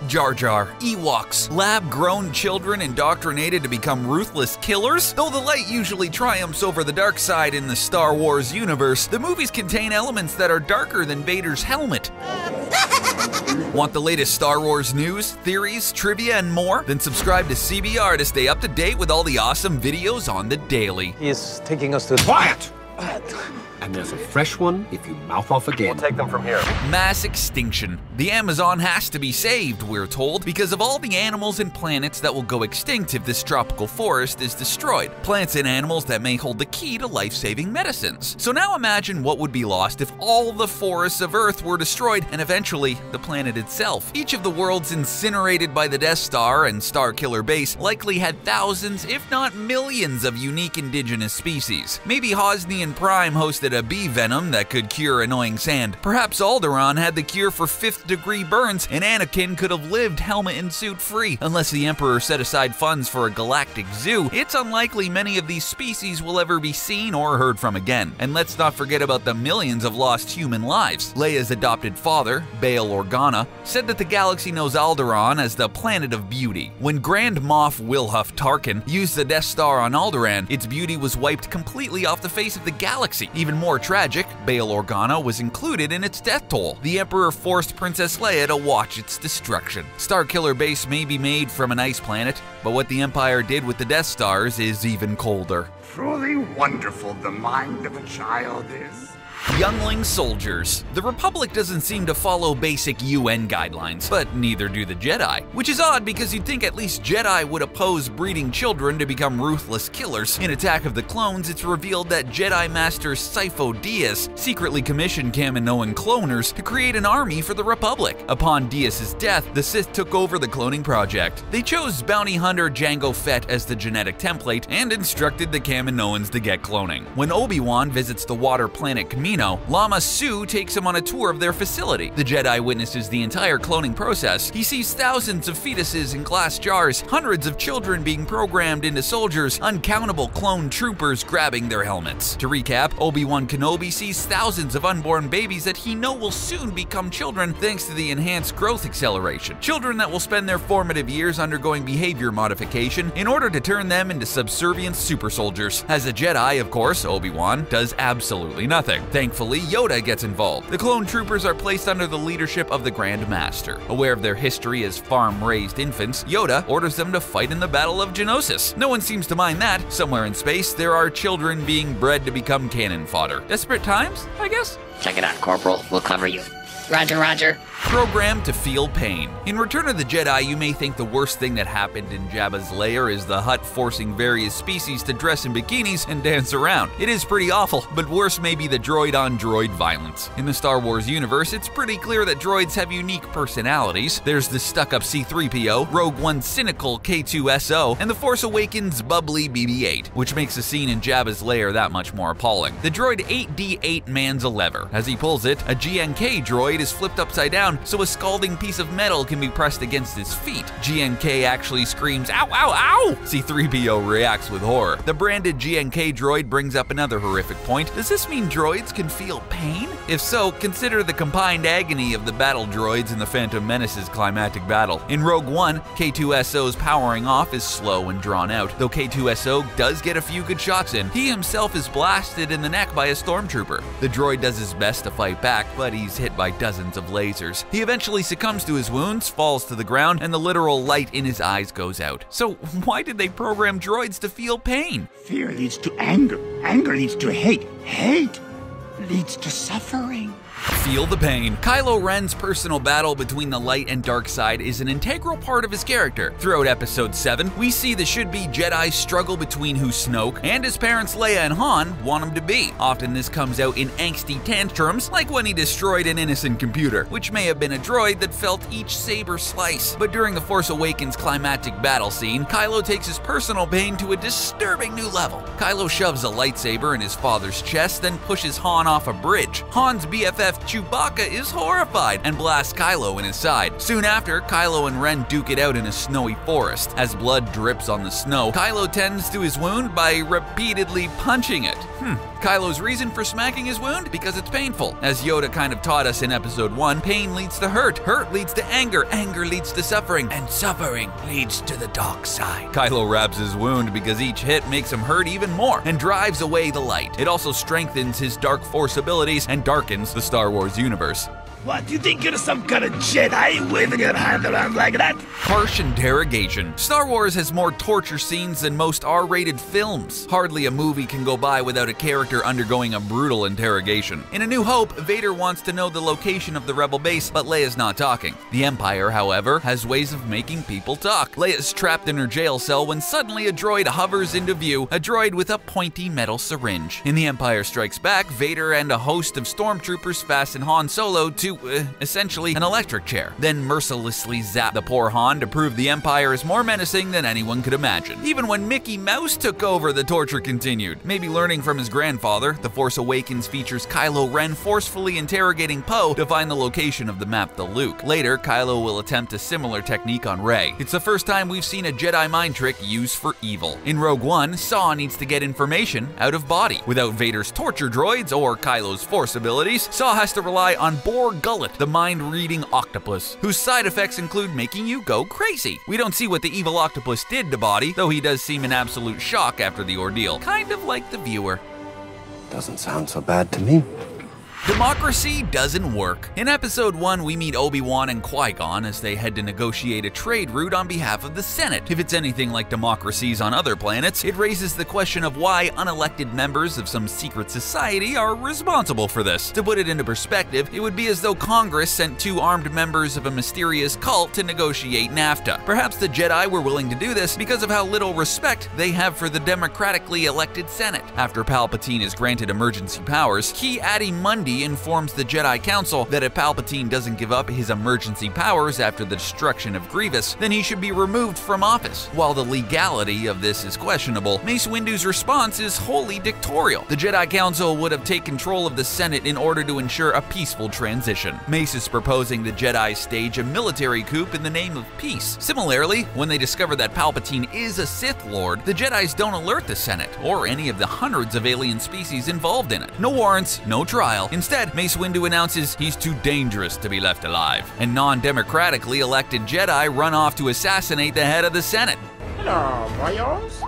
Jar Jar, Ewoks, lab-grown children indoctrinated to become ruthless killers? Though the light usually triumphs over the dark side in the Star Wars universe, the movies contain elements that are darker than Vader's helmet. Want the latest Star Wars news, theories, trivia, and more? Then subscribe to CBR to stay up to date with all the awesome videos on the daily. He's taking us to... Quiet! And there's a fresh one if you mouth off again. We'll take them from here. Mass extinction. The Amazon has to be saved, we're told, because of all the animals and planets that will go extinct if this tropical forest is destroyed. Plants and animals that may hold the key to life-saving medicines. So now imagine what would be lost if all the forests of Earth were destroyed and eventually the planet itself. Each of the worlds incinerated by the Death Star and Starkiller Base likely had thousands, if not millions, of unique indigenous species. Maybe Hosnian Prime hosted a bee venom that could cure annoying sand. Perhaps Alderaan had the cure for 5th-degree burns, and Anakin could have lived helmet and suit free. Unless the Emperor set aside funds for a galactic zoo, it's unlikely many of these species will ever be seen or heard from again. And let's not forget about the millions of lost human lives. Leia's adopted father, Bail Organa, said that the galaxy knows Alderaan as the planet of beauty. When Grand Moff Wilhuff Tarkin used the Death Star on Alderaan, its beauty was wiped completely off the face of the galaxy. Even more tragic, Bail Organa was included in its death toll. The Emperor forced Princess Leia to watch its destruction. Starkiller Base may be made from an ice planet, but what the Empire did with the Death Stars is even colder. Truly wonderful the mind of a child is. Younglings Soldiers. The Republic doesn't seem to follow basic UN guidelines, but neither do the Jedi. Which is odd because you'd think at least Jedi would oppose breeding children to become ruthless killers. In Attack of the Clones, it's revealed that Jedi Master Sifo Dyas secretly commissioned Kaminoan cloners to create an army for the Republic. Upon Dyas' death, the Sith took over the cloning project. They chose bounty hunter Jango Fett as the genetic template and instructed the Kaminoans to get cloning. When Obi-Wan visits the water planet Kamino, Lama Su takes him on a tour of their facility. The Jedi witnesses the entire cloning process. He sees thousands of fetuses in glass jars, hundreds of children being programmed into soldiers, uncountable clone troopers grabbing their helmets. To recap, Obi-Wan Kenobi sees thousands of unborn babies that he knows will soon become children thanks to the enhanced growth acceleration. Children that will spend their formative years undergoing behavior modification in order to turn them into subservient super soldiers. As a Jedi, of course, Obi-Wan does absolutely nothing. Thankfully, Yoda gets involved. The clone troopers are placed under the leadership of the Grand Master. Aware of their history as farm-raised infants, Yoda orders them to fight in the Battle of Geonosis. No one seems to mind that. Somewhere in space, there are children being bred to become cannon fodder. Desperate times, I guess? Check it out, Corporal. We'll cover you. Roger, roger. Programmed to feel pain. In Return of the Jedi, you may think the worst thing that happened in Jabba's lair is the Hutt forcing various species to dress in bikinis and dance around. It is pretty awful, but worse may be the droid-on-droid violence. In the Star Wars universe, it's pretty clear that droids have unique personalities. There's the stuck-up C-3PO, Rogue One's cynical K-2SO, and the Force Awakens' bubbly BB-8, which makes the scene in Jabba's lair that much more appalling. The droid 8D8 mans a lever. As he pulls it, a GNK droid is flipped upside down so a scalding piece of metal can be pressed against his feet. GNK actually screams, "Ow, ow, ow!" C-3PO reacts with horror. The branded GNK droid brings up another horrific point. Does this mean droids can feel pain? If so, consider the combined agony of the battle droids in the Phantom Menace's climactic battle. In Rogue One, K-2SO's powering off is slow and drawn out. Though K-2SO does get a few good shots in, he himself is blasted in the neck by a stormtrooper. The droid does his best to fight back, but he's hit by dozens of lasers. He eventually succumbs to his wounds, falls to the ground, and the literal light in his eyes goes out. So why did they program droids to feel pain? Fear leads to anger. Anger leads to hate. Hate leads to suffering. Feel the pain. Kylo Ren's personal battle between the light and dark side is an integral part of his character. Throughout Episode 7, we see the should-be Jedi struggle between who Snoke and his parents Leia and Han want him to be. Often this comes out in angsty tantrums, like when he destroyed an innocent computer, which may have been a droid that felt each saber slice. But during the Force Awakens climactic battle scene, Kylo takes his personal pain to a disturbing new level. Kylo shoves a lightsaber in his father's chest, then pushes Han off a bridge. Han's BFF Chewbacca is horrified and blasts Kylo in his side. Soon after, Kylo and Ren duke it out in a snowy forest. As blood drips on the snow, Kylo tends to his wound by repeatedly punching it. Kylo's reason for smacking his wound? Because it's painful. As Yoda kind of taught us in Episode 1, pain leads to hurt, hurt leads to anger, anger leads to suffering, and suffering leads to the dark side. Kylo wraps his wound because each hit makes him hurt even more and drives away the light. It also strengthens his dark force abilities and darkens the Star Wars universe. What, do you think you're some kind of Jedi waving your hand around like that? Harsh interrogation. Star Wars has more torture scenes than most R-rated films. Hardly a movie can go by without a character undergoing a brutal interrogation. In A New Hope, Vader wants to know the location of the Rebel base, but Leia's not talking. The Empire, however, has ways of making people talk. Leia's trapped in her jail cell when suddenly a droid hovers into view, a droid with a pointy metal syringe. In The Empire Strikes Back, Vader and a host of stormtroopers fasten Han Solo to essentially an electric chair, then mercilessly zap the poor Han to prove the Empire is more menacing than anyone could imagine. Even when Mickey Mouse took over, the torture continued. Maybe learning from his grandfather, The Force Awakens features Kylo Ren forcefully interrogating Poe to find the location of the map to Luke. Later, Kylo will attempt a similar technique on Rey. It's the first time we've seen a Jedi mind trick used for evil. In Rogue One, Saw needs to get information out of body. Without Vader's torture droids or Kylo's force abilities, Saw has to rely on Gullet, the mind-reading octopus, whose side effects include making you go crazy. We don't see what the evil octopus did to Body, though he does seem in absolute shock after the ordeal, kind of like the viewer. Doesn't sound so bad to me. Democracy doesn't work. In Episode 1, we meet Obi-Wan and Qui-Gon as they head to negotiate a trade route on behalf of the Senate. If it's anything like democracies on other planets, it raises the question of why unelected members of some secret society are responsible for this. To put it into perspective, it would be as though Congress sent 2 armed members of a mysterious cult to negotiate NAFTA. Perhaps the Jedi were willing to do this because of how little respect they have for the democratically elected Senate. After Palpatine is granted emergency powers, Ki-Adi-Mundi informs the Jedi Council that if Palpatine doesn't give up his emergency powers after the destruction of Grievous, then he should be removed from office. While the legality of this is questionable, Mace Windu's response is wholly dictatorial. The Jedi Council would have taken control of the Senate in order to ensure a peaceful transition. Mace is proposing the Jedi stage a military coup in the name of peace. Similarly, when they discover that Palpatine is a Sith Lord, the Jedis don't alert the Senate or any of the hundreds of alien species involved in it. No warrants, no trial. Instead, Mace Windu announces he's too dangerous to be left alive, and non-democratically elected Jedi run off to assassinate the head of the Senate. Hello, boyos.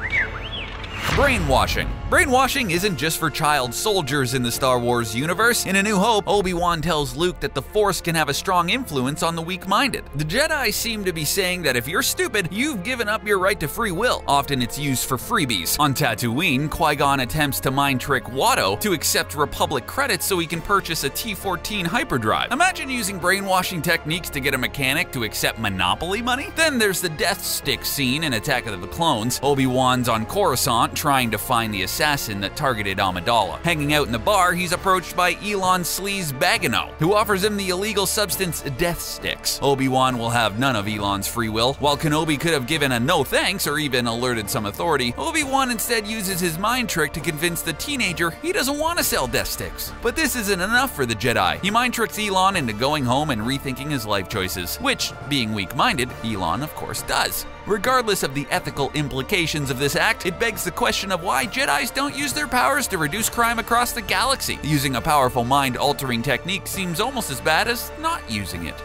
Brainwashing. Brainwashing isn't just for child soldiers in the Star Wars universe. In A New Hope, Obi-Wan tells Luke that the Force can have a strong influence on the weak-minded. The Jedi seem to be saying that if you're stupid, you've given up your right to free will. Often it's used for freebies. On Tatooine, Qui-Gon attempts to mind trick Watto to accept Republic credits so he can purchase a T-14 hyperdrive. Imagine using brainwashing techniques to get a mechanic to accept Monopoly money? Then there's the Death Stick scene in Attack of the Clones. Obi-Wan's on Coruscant trying to find the assassin that targeted Amidala. Hanging out in the bar, he's approached by Elon Sleaze Bagano, who offers him the illegal substance Death Sticks. Obi-Wan will have none of Elon's free will. While Kenobi could have given a no thanks or even alerted some authority, Obi-Wan instead uses his mind trick to convince the teenager he doesn't want to sell Death Sticks. But this isn't enough for the Jedi. He mind tricks Elon into going home and rethinking his life choices, which, being weak-minded, Elon of course does. Regardless of the ethical implications of this act, it begs the question of why Jedis don't use their powers to reduce crime across the galaxy. Using a powerful mind-altering technique seems almost as bad as not using it.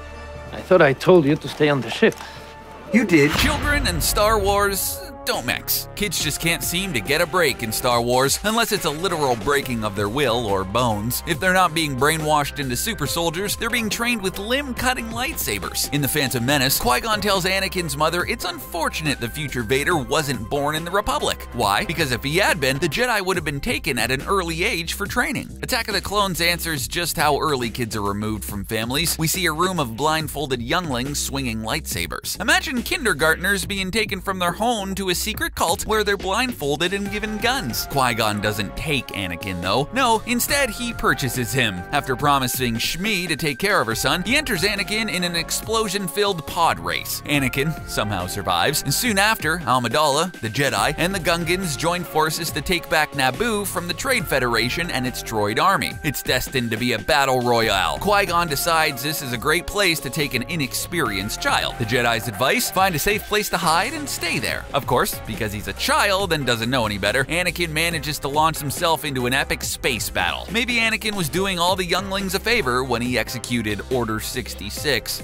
I thought I told you to stay on the ship. You did. Children and Star Wars don't mix. Kids just can't seem to get a break in Star Wars unless it's a literal breaking of their will or bones. If they're not being brainwashed into super soldiers, they're being trained with limb-cutting lightsabers. In The Phantom Menace, Qui-Gon tells Anakin's mother it's unfortunate the future Vader wasn't born in the Republic. Why? Because if he had been, the Jedi would have been taken at an early age for training. Attack of the Clones answers just how early kids are removed from families. We see a room of blindfolded younglings swinging lightsabers. Imagine kindergartners being taken from their home to a secret cult where they're blindfolded and given guns. Qui-Gon doesn't take Anakin though. No, instead he purchases him. After promising Shmi to take care of her son, he enters Anakin in an explosion-filled pod race. Anakin somehow survives, and soon after, Amidala, the Jedi, and the Gungans join forces to take back Naboo from the Trade Federation and its droid army. It's destined to be a battle royale. Qui-Gon decides this is a great place to take an inexperienced child. The Jedi's advice? Find a safe place to hide and stay there. Of course, course, because he's a child and doesn't know any better, Anakin manages to launch himself into an epic space battle. Maybe Anakin was doing all the younglings a favor when he executed Order 66.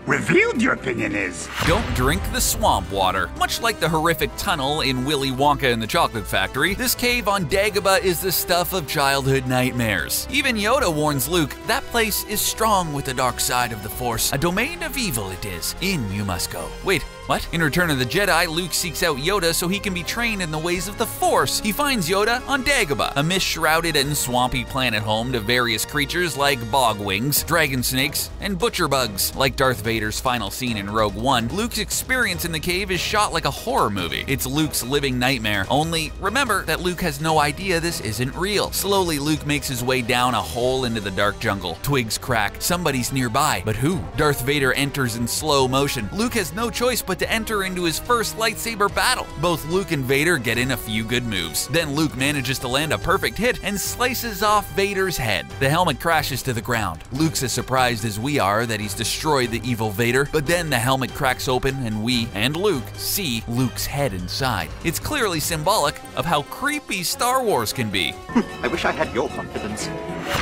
Revealed, your opinion is. Don't drink the swamp water. Much like the horrific tunnel in Willy Wonka and the Chocolate Factory, this cave on Dagobah is the stuff of childhood nightmares. Even Yoda warns Luke, that place is strong with the dark side of the Force. A domain of evil it is. In you must go. Wait, what? In Return of the Jedi, Luke seeks out Yoda so he can be trained in the ways of the Force. He finds Yoda on Dagobah, a mist-shrouded and swampy planet home to various creatures like bogwings, dragon snakes, and butcher bugs. Like Darth Vader's final scene in Rogue One, Luke's experience in the cave is shot like a horror movie. It's Luke's living nightmare. Only, remember that Luke has no idea this isn't real. Slowly, Luke makes his way down a hole into the dark jungle. Twigs crack. Somebody's nearby. But who? Darth Vader enters in slow motion. Luke has no choice but to enter into his first lightsaber battle. Both Luke and Vader get in a few good moves. Then Luke manages to land a perfect hit and slices off Vader's head. The helmet crashes to the ground. Luke's as surprised as we are that he's destroyed the evil Vader, but then the helmet cracks open and we, and Luke, see Luke's head inside. It's clearly symbolic of how creepy Star Wars can be. I wish I had your confidence.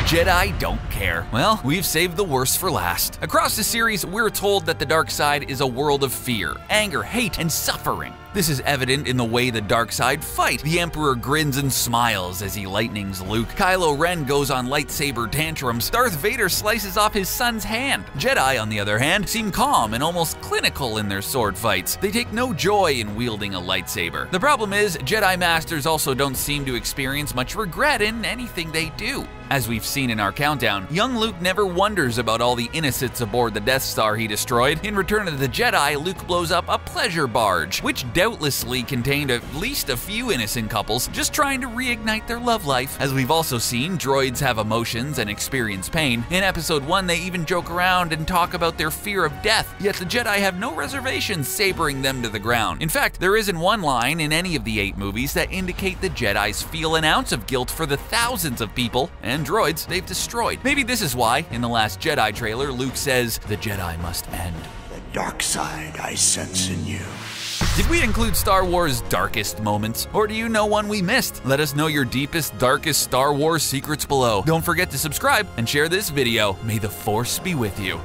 Jedi don't care. Well, we've saved the worst for last. Across the series, we're told that the dark side is a world of fear, anger, hate, and suffering. This is evident in the way the dark side fight. The Emperor grins and smiles as he lightnings Luke. Kylo Ren goes on lightsaber tantrums. Darth Vader slices off his son's hand. Jedi, on the other hand, seem calm and almost clinical in their sword fights. They take no joy in wielding a lightsaber. The problem is, Jedi Masters also don't seem to experience much regret in anything they do. As we've seen in our countdown, young Luke never wonders about all the innocents aboard the Death Star he destroyed. In Return of the Jedi, Luke blows up a pleasure barge, which doubtlessly contained at least a few innocent couples just trying to reignite their love life. As we've also seen, droids have emotions and experience pain. In Episode 1, they even joke around and talk about their fear of death, yet the Jedi have no reservations sabering them to the ground. In fact, there isn't one line in any of the 8 movies that indicate the Jedis feel an ounce of guilt for the thousands of people and droids they've destroyed. Maybe this is why, in The Last Jedi trailer, Luke says, "The Jedi must end." The dark side I sense in you. Did we include Star Wars' darkest moments? Or do you know one we missed? Let us know your deepest, darkest Star Wars secrets below. Don't forget to subscribe and share this video. May the Force be with you.